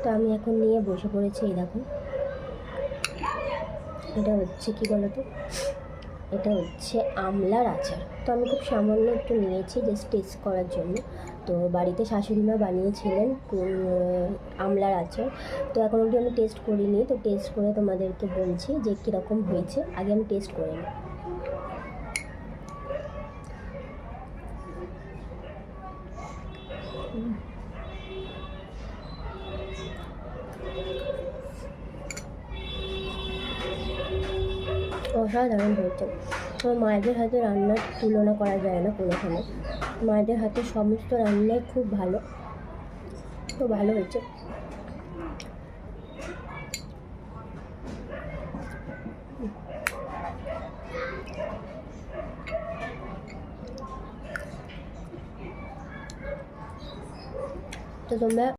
তো আমি এখন নিয়ে বসে পড়েছি। এই দেখো, এটা হচ্ছে কি বলতো, এটা হচ্ছে আমলার আচার। তো আমি খুব সামান্য একটু নিয়েছি জাস্ট টেস্ট করার জন্য। তো বাড়িতে শাশুড়ি মা বানিয়েছিলেন আমলার আচার। তো এখন অবধি আমি টেস্ট করিনি, তো টেস্ট করে তোমাদেরকে বলছি যে কীরকম হয়েছে। আগে আমি টেস্ট করে নিই। অসাধারণ হয়েছে। তো মায়েদের হাতে রান্নার তুলনা করা যায় না কোনোখানে। মায়েদের হাতে সমস্ত রান্নাই খুব ভালো। তো ভালো হয়েছে। তো তোমরা